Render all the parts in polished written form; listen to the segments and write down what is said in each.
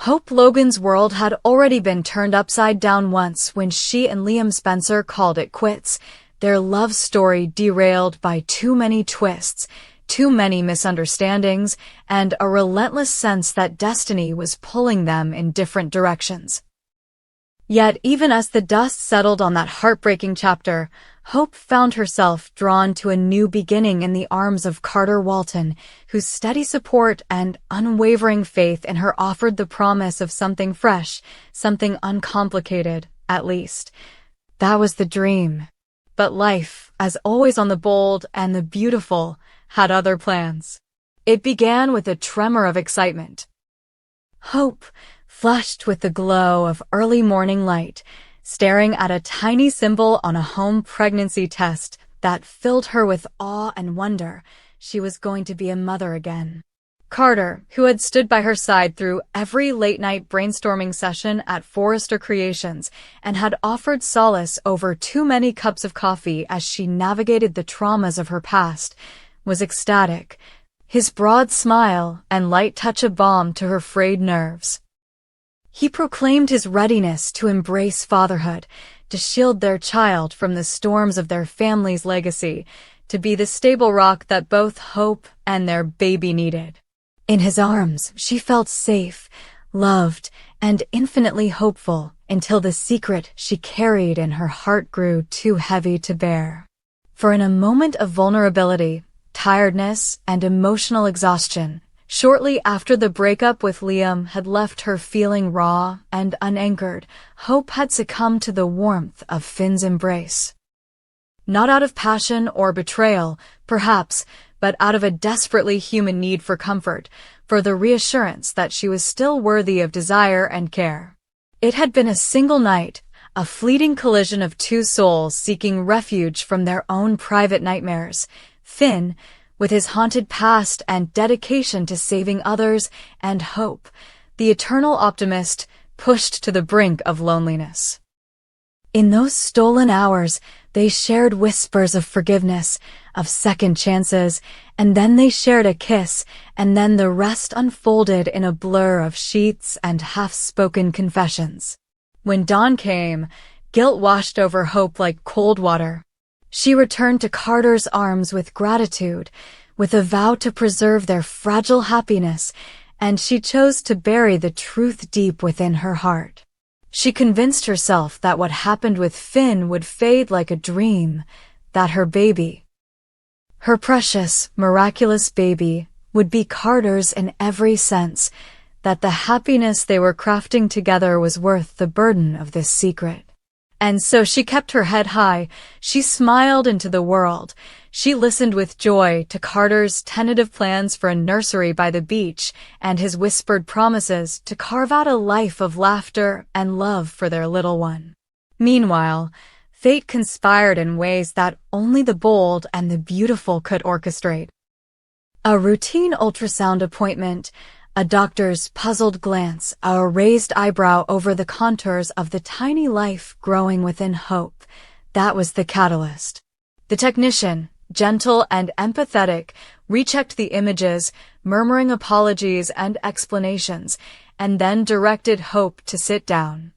Hope Logan's world had already been turned upside down once when she and Liam Spencer called it quits, their love story derailed by too many twists, too many misunderstandings, and a relentless sense that destiny was pulling them in different directions. Yet even as the dust settled on that heartbreaking chapter, Hope found herself drawn to a new beginning in the arms of Carter Walton, whose steady support and unwavering faith in her offered the promise of something fresh, something uncomplicated, at least. That was the dream. But life, as always on the bold and the beautiful, had other plans. It began with a tremor of excitement. Hope, flushed with the glow of early morning light, staring at a tiny symbol on a home pregnancy test that filled her with awe and wonder. She was going to be a mother again. Carter, who had stood by her side through every late-night brainstorming session at Forrester Creations and had offered solace over too many cups of coffee as she navigated the traumas of her past, was ecstatic, his broad smile and light touch of balm to her frayed nerves. He proclaimed his readiness to embrace fatherhood, to shield their child from the storms of their family's legacy, to be the stable rock that both Hope and their baby needed. In his arms, she felt safe, loved, and infinitely hopeful until the secret she carried in her heart grew too heavy to bear. For in a moment of vulnerability, tiredness, and emotional exhaustion, shortly after the breakup with Liam had left her feeling raw and unanchored, Hope had succumbed to the warmth of Finn's embrace. Not out of passion or betrayal, perhaps, but out of a desperately human need for comfort, for the reassurance that she was still worthy of desire and care. It had been a single night, a fleeting collision of two souls seeking refuge from their own private nightmares. Finn, with his haunted past and dedication to saving others, and Hope, the eternal optimist, pushed to the brink of loneliness. In those stolen hours, they shared whispers of forgiveness, of second chances, and then they shared a kiss, and then the rest unfolded in a blur of sheets and half-spoken confessions. When dawn came, guilt washed over Hope like cold water. She returned to Carter's arms with gratitude, with a vow to preserve their fragile happiness, and she chose to bury the truth deep within her heart. She convinced herself that what happened with Finn would fade like a dream, that her baby, her precious, miraculous baby, would be Carter's in every sense, that the happiness they were crafting together was worth the burden of this secret. And so she kept her head high, she smiled into the world, she listened with joy to Carter's tentative plans for a nursery by the beach and his whispered promises to carve out a life of laughter and love for their little one. Meanwhile, fate conspired in ways that only the bold and the beautiful could orchestrate. A routine ultrasound appointment, a doctor's puzzled glance, a raised eyebrow over the contours of the tiny life growing within Hope. That was the catalyst. The technician, gentle and empathetic, rechecked the images, murmuring apologies and explanations, and then directed Hope to sit down.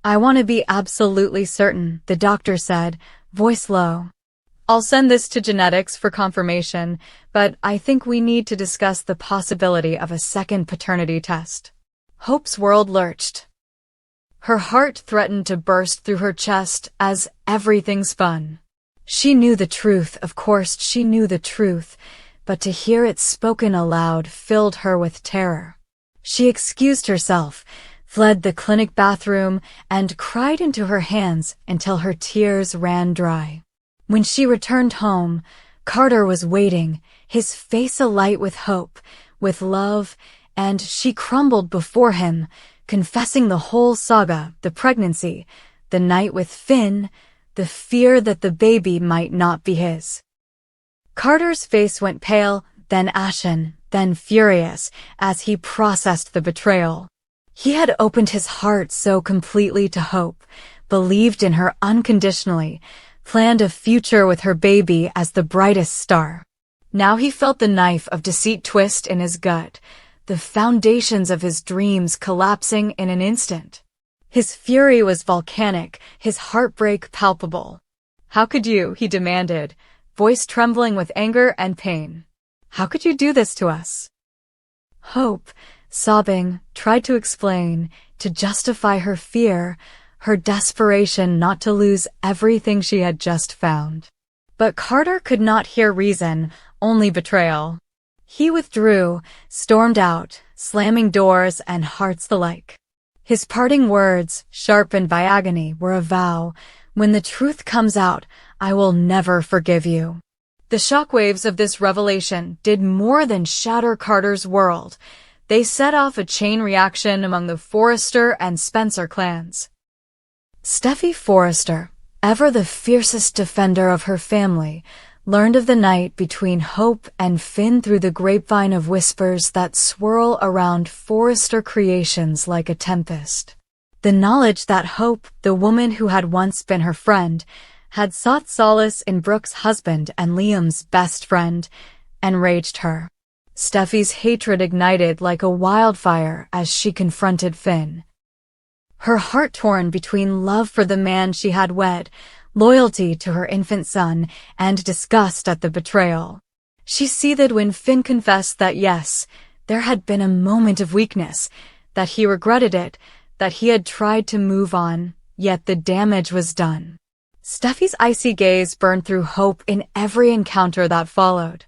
"I want to be absolutely certain," the doctor said, voice low. "I'll send this to genetics for confirmation, but I think we need to discuss the possibility of a second paternity test." Hope's world lurched. Her heart threatened to burst through her chest as everything spun. She knew the truth, of course she knew the truth, but to hear it spoken aloud filled her with terror. She excused herself, fled the clinic bathroom, and cried into her hands until her tears ran dry. When she returned home, Carter was waiting, his face alight with hope, with love, and she crumbled before him, confessing the whole saga, the pregnancy, the night with Finn, the fear that the baby might not be his. Carter's face went pale, then ashen, then furious, as he processed the betrayal. He had opened his heart so completely to Hope, believed in her unconditionally, planned a future with her baby as the brightest star. Now he felt the knife of deceit twist in his gut, the foundations of his dreams collapsing in an instant. His fury was volcanic, his heartbreak palpable. "How could you?" he demanded, voice trembling with anger and pain. "How could you do this to us?" Hope, sobbing, tried to explain, to justify her fear, her desperation not to lose everything she had just found. But Carter could not hear reason, only betrayal. He withdrew, stormed out, slamming doors and hearts alike. His parting words, sharpened by agony, were a vow: "When the truth comes out, I will never forgive you." The shockwaves of this revelation did more than shatter Carter's world. They set off a chain reaction among the Forrester and Spencer clans. Steffy Forrester, ever the fiercest defender of her family, learned of the night between Hope and Finn through the grapevine of whispers that swirl around Forrester creations like a tempest. The knowledge that Hope, the woman who had once been her friend, had sought solace in Brooke's husband and Liam's best friend, enraged her. Steffy's hatred ignited like a wildfire as she confronted Finn. Her heart torn between love for the man she had wed, loyalty to her infant son, and disgust at the betrayal. She seethed when Finn confessed that yes, there had been a moment of weakness, that he regretted it, that he had tried to move on, yet the damage was done. Steffy's icy gaze burned through Hope in every encounter that followed.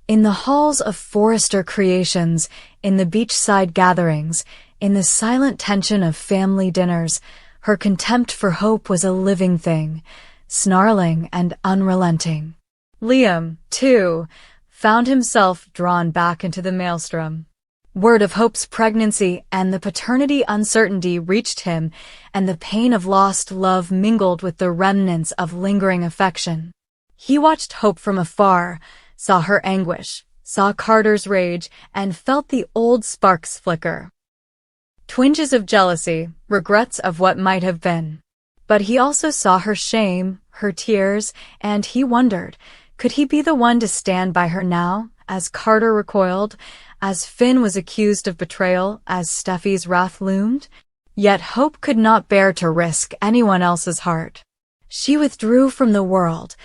In the halls of Forrester Creations, in the beachside gatherings, in the silent tension of family dinners, her contempt for Hope was a living thing, snarling and unrelenting. Liam, too, found himself drawn back into the maelstrom. Word of Hope's pregnancy and the paternity uncertainty reached him, and the pain of lost love mingled with the remnants of lingering affection. He watched Hope from afar, saw her anguish, saw Carter's rage, and felt the old sparks flicker. Twinges of jealousy, regrets of what might have been. But he also saw her shame, her tears, and he wondered, could he be the one to stand by her now, as Carter recoiled, as Finn was accused of betrayal, as Steffy's wrath loomed? Yet Hope could not bear to risk anyone else's heart. She withdrew from the world,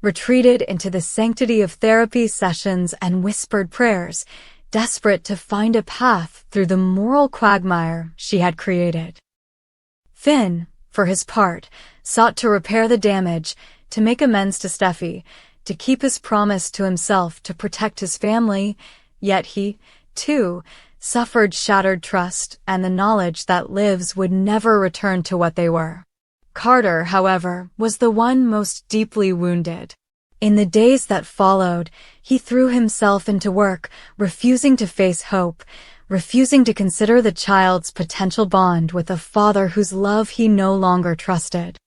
retreated into the sanctity of therapy sessions and whispered prayers, desperate to find a path through the moral quagmire she had created. Finn, for his part, sought to repair the damage, to make amends to Steffy, to keep his promise to himself to protect his family, yet he, too, suffered shattered trust and the knowledge that lives would never return to what they were. Carter, however, was the one most deeply wounded. In the days that followed, he threw himself into work, refusing to face Hope, refusing to consider the child's potential bond with a father whose love he no longer trusted.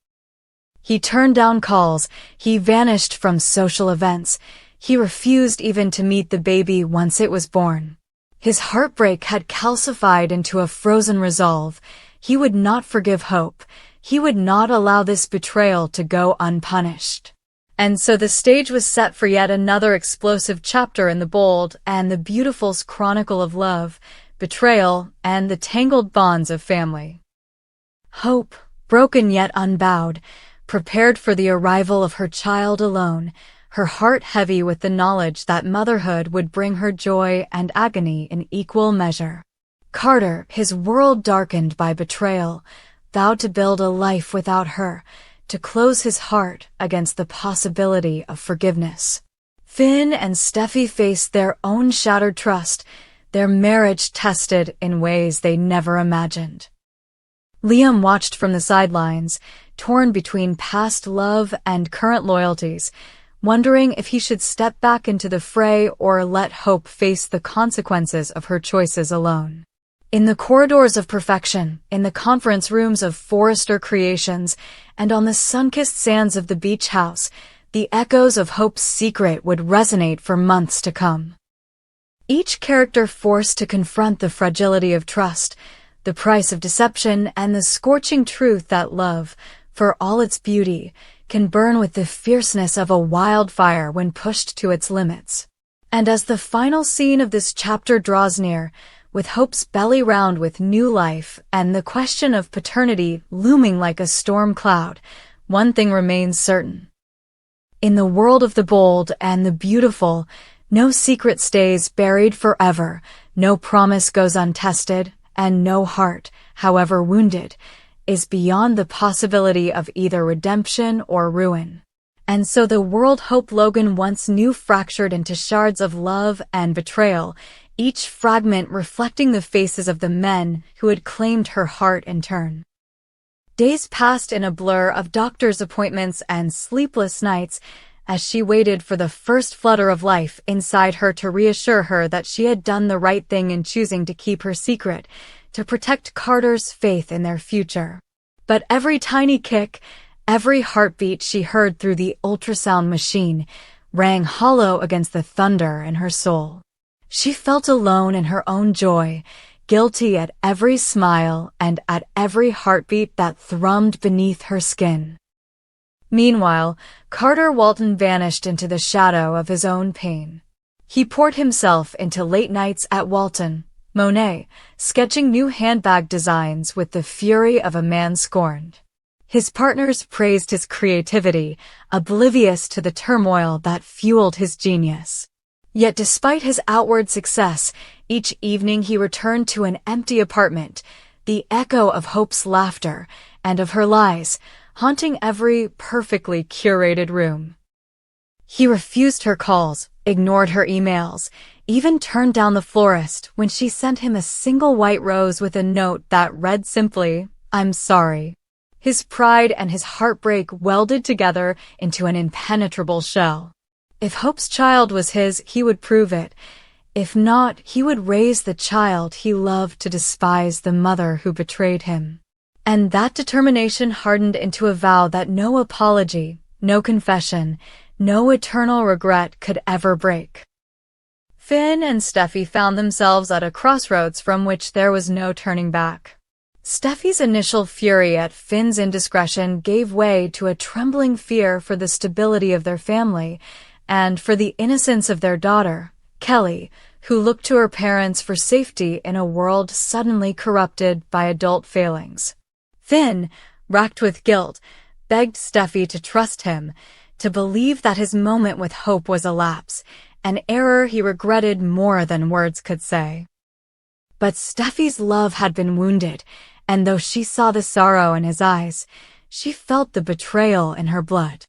He turned down calls, he vanished from social events, he refused even to meet the baby once it was born. His heartbreak had calcified into a frozen resolve. He would not forgive Hope. He would not allow this betrayal to go unpunished. And so the stage was set for yet another explosive chapter in the bold and the beautiful's chronicle of love, betrayal, and the tangled bonds of family. Hope, broken yet unbowed, prepared for the arrival of her child alone, her heart heavy with the knowledge that motherhood would bring her joy and agony in equal measure. Carter, his world darkened by betrayal, vowed to build a life without her, to close his heart against the possibility of forgiveness. Finn and Steffy faced their own shattered trust, their marriage tested in ways they never imagined. Liam watched from the sidelines, torn between past love and current loyalties, wondering if he should step back into the fray or let Hope face the consequences of her choices alone. In the corridors of perfection, in the conference rooms of Forrester Creations, and on the sun-kissed sands of the beach house, the echoes of Hope's secret would resonate for months to come. Each character forced to confront the fragility of trust, the price of deception, and the scorching truth that love, for all its beauty, can burn with the fierceness of a wildfire when pushed to its limits. And as the final scene of this chapter draws near, with Hope's belly round with new life and the question of paternity looming like a storm cloud, one thing remains certain. In the world of the bold and the beautiful, no secret stays buried forever, no promise goes untested, and no heart, however wounded, is beyond the possibility of either redemption or ruin. And so the world Hope Logan once knew fractured into shards of love and betrayal, each fragment reflecting the faces of the men who had claimed her heart in turn. Days passed in a blur of doctor's appointments and sleepless nights as she waited for the first flutter of life inside her to reassure her that she had done the right thing in choosing to keep her secret, to protect Carter's faith in their future. But every tiny kick, every heartbeat she heard through the ultrasound machine rang hollow against the thunder in her soul. She felt alone in her own joy, guilty at every smile and at every heartbeat that thrummed beneath her skin. Meanwhile, Carter Walton vanished into the shadow of his own pain. He poured himself into late nights at Walton, Monet, sketching new handbag designs with the fury of a man scorned. His partners praised his creativity, oblivious to the turmoil that fueled his genius. Yet despite his outward success, each evening he returned to an empty apartment, the echo of Hope's laughter and of her lies, haunting every perfectly curated room. He refused her calls, ignored her emails, even turned down the florist when she sent him a single white rose with a note that read simply, "I'm sorry." His pride and his heartbreak welded together into an impenetrable shell. If Hope's child was his, he would prove it. If not, he would raise the child he loved to despise the mother who betrayed him. And that determination hardened into a vow that no apology, no confession, no eternal regret could ever break. Finn and Steffy found themselves at a crossroads from which there was no turning back. Steffi's initial fury at Finn's indiscretion gave way to a trembling fear for the stability of their family and for the innocence of their daughter, Kelly, who looked to her parents for safety in a world suddenly corrupted by adult failings. Finn, racked with guilt, begged Steffy to trust him, to believe that his moment with Hope was a lapse, an error he regretted more than words could say. But Steffi's love had been wounded, and though she saw the sorrow in his eyes, she felt the betrayal in her blood.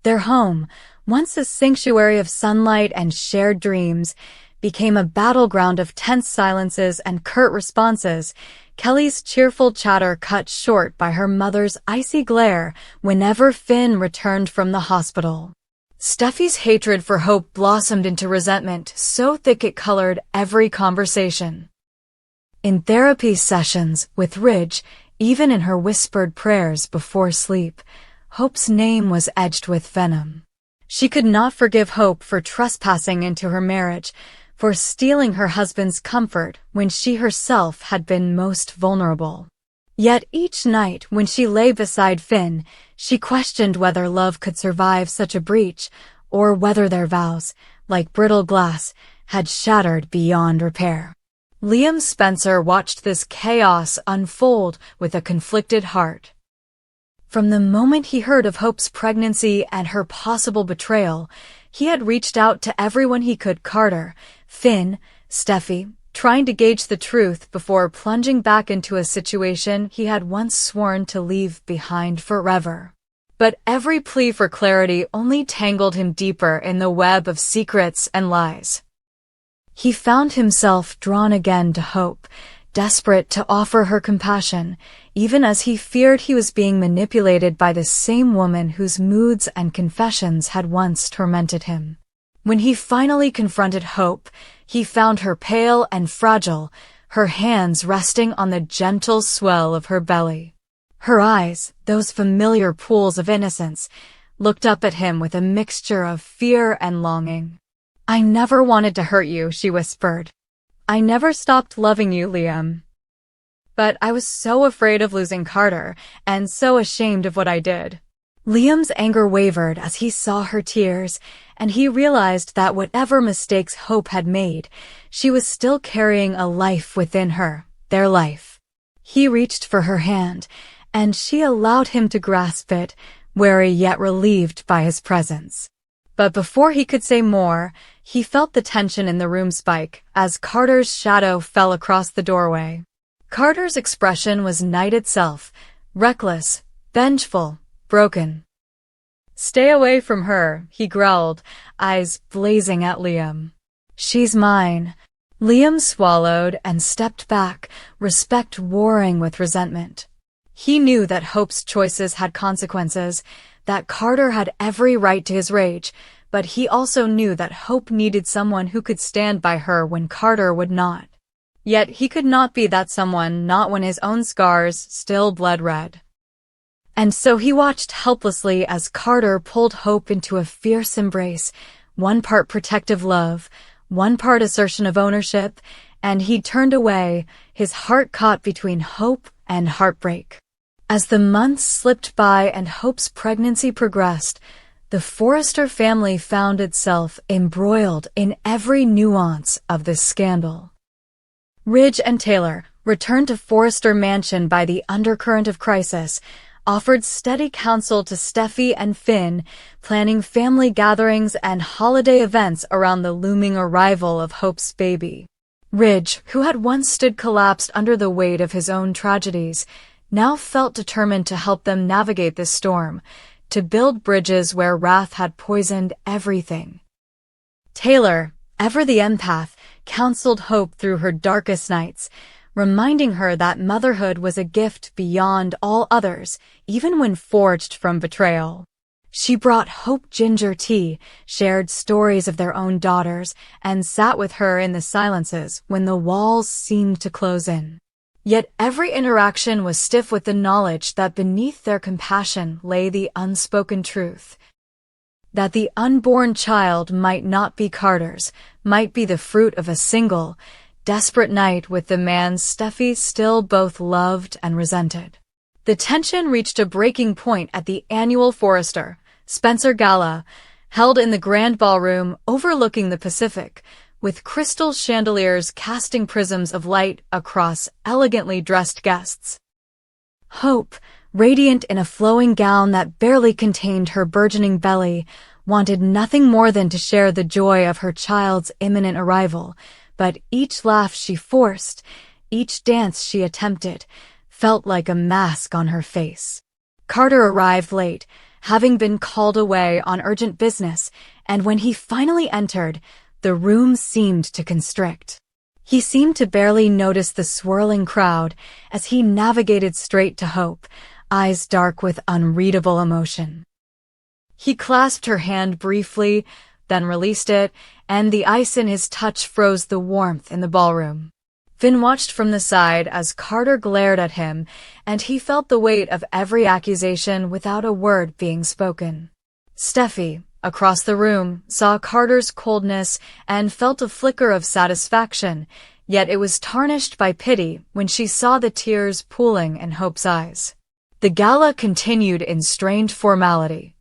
Their home, once a sanctuary of sunlight and shared dreams, became a battleground of tense silences and curt responses, Kelly's cheerful chatter cut short by her mother's icy glare whenever Finn returned from the hospital. Steffi's hatred for Hope blossomed into resentment so thick it colored every conversation. In therapy sessions with Ridge, even in her whispered prayers before sleep, Hope's name was edged with venom. She could not forgive Hope for trespassing into her marriage, for stealing her husband's comfort when she herself had been most vulnerable. Yet each night when she lay beside Finn, she questioned whether love could survive such a breach, or whether their vows, like brittle glass, had shattered beyond repair. Liam Spencer watched this chaos unfold with a conflicted heart. From the moment he heard of Hope's pregnancy and her possible betrayal, he had reached out to everyone he could: Carter, Finn, Steffi, trying to gauge the truth before plunging back into a situation he had once sworn to leave behind forever. But every plea for clarity only tangled him deeper in the web of secrets and lies. He found himself drawn again to Hope, desperate to offer her compassion, even as he feared he was being manipulated by the same woman whose moods and confessions had once tormented him. When he finally confronted Hope, he found her pale and fragile, her hands resting on the gentle swell of her belly. Her eyes, those familiar pools of innocence, looked up at him with a mixture of fear and longing. "I never wanted to hurt you," she whispered. "I never stopped loving you, Liam. But I was so afraid of losing Carter, and so ashamed of what I did." Liam's anger wavered as he saw her tears, and he realized that whatever mistakes Hope had made, she was still carrying a life within her, their life. He reached for her hand, and she allowed him to grasp it, wary yet relieved by his presence. But before he could say more, he felt the tension in the room spike as Carter's shadow fell across the doorway. Carter's expression was night itself, reckless, vengeful, broken. "Stay away from her," he growled, eyes blazing at Liam. "She's mine." Liam swallowed and stepped back, respect warring with resentment. He knew that Hope's choices had consequences, that Carter had every right to his rage, but he also knew that Hope needed someone who could stand by her when Carter would not. Yet he could not be that someone, not when his own scars still bled red. And so he watched helplessly as Carter pulled Hope into a fierce embrace, one part protective love, one part assertion of ownership, and he turned away, his heart caught between hope and heartbreak. As the months slipped by and Hope's pregnancy progressed, the Forrester family found itself embroiled in every nuance of this scandal. Ridge and Taylor, returned to Forrester Mansion by the undercurrent of crisis, offered steady counsel to Steffy and Finn, planning family gatherings and holiday events around the looming arrival of Hope's baby. Ridge, who had once stood collapsed under the weight of his own tragedies, now felt determined to help them navigate this storm, to build bridges where wrath had poisoned everything. Taylor, ever the empath, counseled Hope through her darkest nights, reminding her that motherhood was a gift beyond all others, even when forged from betrayal. She brought Hope ginger tea, shared stories of their own daughters, and sat with her in the silences when the walls seemed to close in. Yet every interaction was stiff with the knowledge that beneath their compassion lay the unspoken truth. That the unborn child might not be Carter's, might be the fruit of a single, desperate night with the man Steffy still both loved and resented. The tension reached a breaking point at the annual Forrester Spencer Gala, held in the grand ballroom overlooking the Pacific, with crystal chandeliers casting prisms of light across elegantly dressed guests. Hope, radiant in a flowing gown that barely contained her burgeoning belly, wanted nothing more than to share the joy of her child's imminent arrival, but each laugh she forced, each dance she attempted, felt like a mask on her face. Carter arrived late, having been called away on urgent business, and when he finally entered, the room seemed to constrict. He seemed to barely notice the swirling crowd as he navigated straight to Hope, eyes dark with unreadable emotion. He clasped her hand briefly, then released it, and the ice in his touch froze the warmth in the ballroom. Finn watched from the side as Carter glared at him, and he felt the weight of every accusation without a word being spoken. Steffy, across the room, saw Carter's coldness and felt a flicker of satisfaction, yet it was tarnished by pity when she saw the tears pooling in Hope's eyes. The gala continued in strained formality.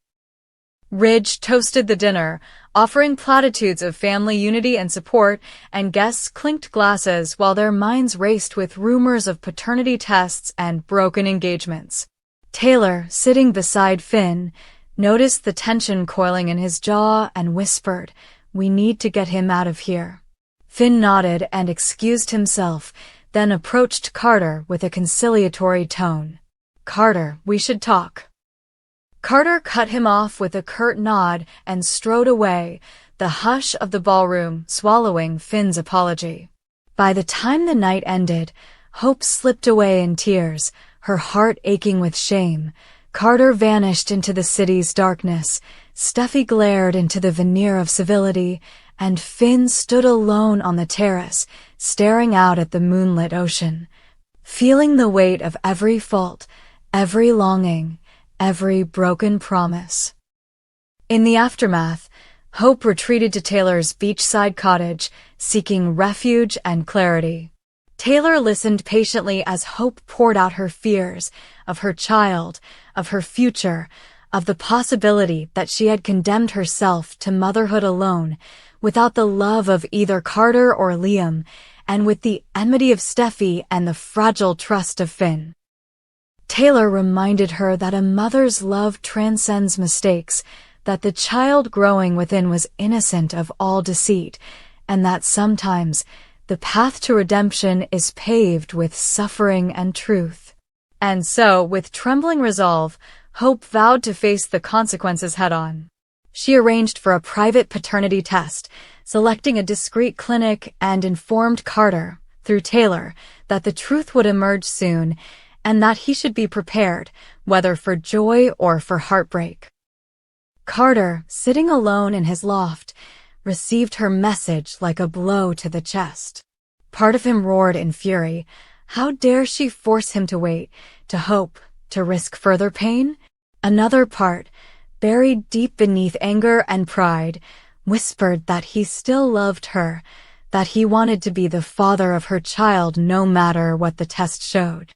Ridge toasted the dinner, offering platitudes of family unity and support, and guests clinked glasses while their minds raced with rumors of paternity tests and broken engagements. Taylor, sitting beside Finn, noticed the tension coiling in his jaw and whispered, "We need to get him out of here." Finn nodded and excused himself, then approached Carter with a conciliatory tone. "Carter, we should talk." Carter cut him off with a curt nod and strode away, the hush of the ballroom swallowing Finn's apology. By the time the night ended, Hope slipped away in tears, her heart aching with shame. Carter vanished into the city's darkness, Steffy glared into the veneer of civility, and Finn stood alone on the terrace, staring out at the moonlit ocean, feeling the weight of every fault, every longing, every broken promise. In the aftermath, Hope retreated to Taylor's beachside cottage, seeking refuge and clarity. Taylor listened patiently as Hope poured out her fears of her child, of her future, of the possibility that she had condemned herself to motherhood alone, without the love of either Carter or Liam, and with the enmity of Steffy and the fragile trust of Finn. Taylor reminded her that a mother's love transcends mistakes, that the child growing within was innocent of all deceit, and that sometimes the path to redemption is paved with suffering and truth. And so, with trembling resolve, Hope vowed to face the consequences head-on. She arranged for a private paternity test, selecting a discreet clinic, and informed Carter, through Taylor, that the truth would emerge soon, and that he should be prepared, whether for joy or for heartbreak. Carter, sitting alone in his loft, received her message like a blow to the chest. Part of him roared in fury. How dare she force him to wait, to hope, to risk further pain? Another part, buried deep beneath anger and pride, whispered that he still loved her, that he wanted to be the father of her child no matter what the test showed.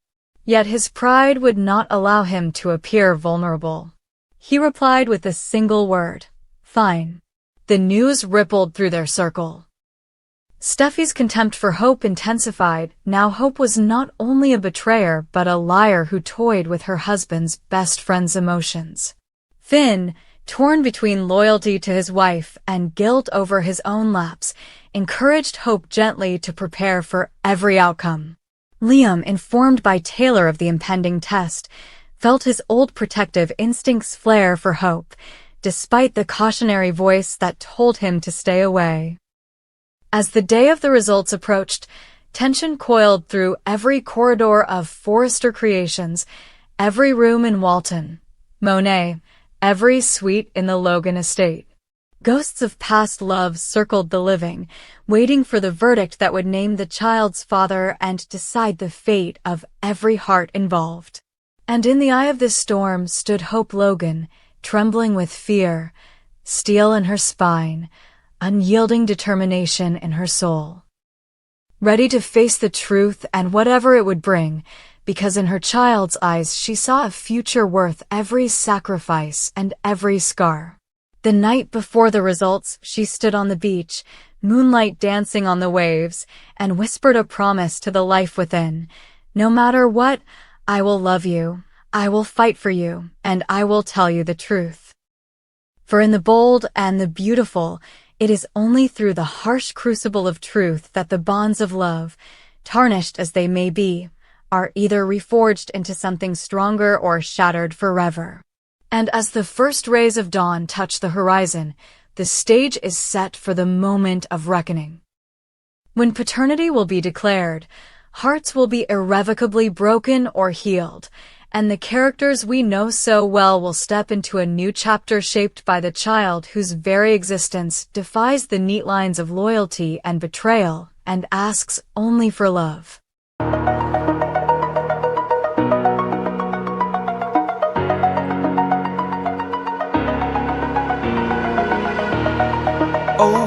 Yet his pride would not allow him to appear vulnerable. He replied with a single word, "Fine." The news rippled through their circle. Steffy's contempt for Hope intensified. Now Hope was not only a betrayer but a liar who toyed with her husband's best friend's emotions. Finn, torn between loyalty to his wife and guilt over his own lapse, encouraged Hope gently to prepare for every outcome. Liam, informed by Taylor of the impending test, felt his old protective instincts flare for Hope, despite the cautionary voice that told him to stay away. As the day of the results approached, tension coiled through every corridor of Forrester Creations, every room in Walton, Monet, every suite in the Logan estate. Ghosts of past loves circled the living, waiting for the verdict that would name the child's father and decide the fate of every heart involved. And in the eye of this storm stood Hope Logan, trembling with fear, steel in her spine, unyielding determination in her soul. Ready to face the truth and whatever it would bring, because in her child's eyes she saw a future worth every sacrifice and every scar. The night before the results, she stood on the beach, moonlight dancing on the waves, and whispered a promise to the life within. No matter what, I will love you, I will fight for you, and I will tell you the truth. For in the bold and the beautiful, it is only through the harsh crucible of truth that the bonds of love, tarnished as they may be, are either reforged into something stronger or shattered forever. And as the first rays of dawn touch the horizon, the stage is set for the moment of reckoning. When paternity will be declared, hearts will be irrevocably broken or healed, and the characters we know so well will step into a new chapter shaped by the child whose very existence defies the neat lines of loyalty and betrayal and asks only for love. Oh.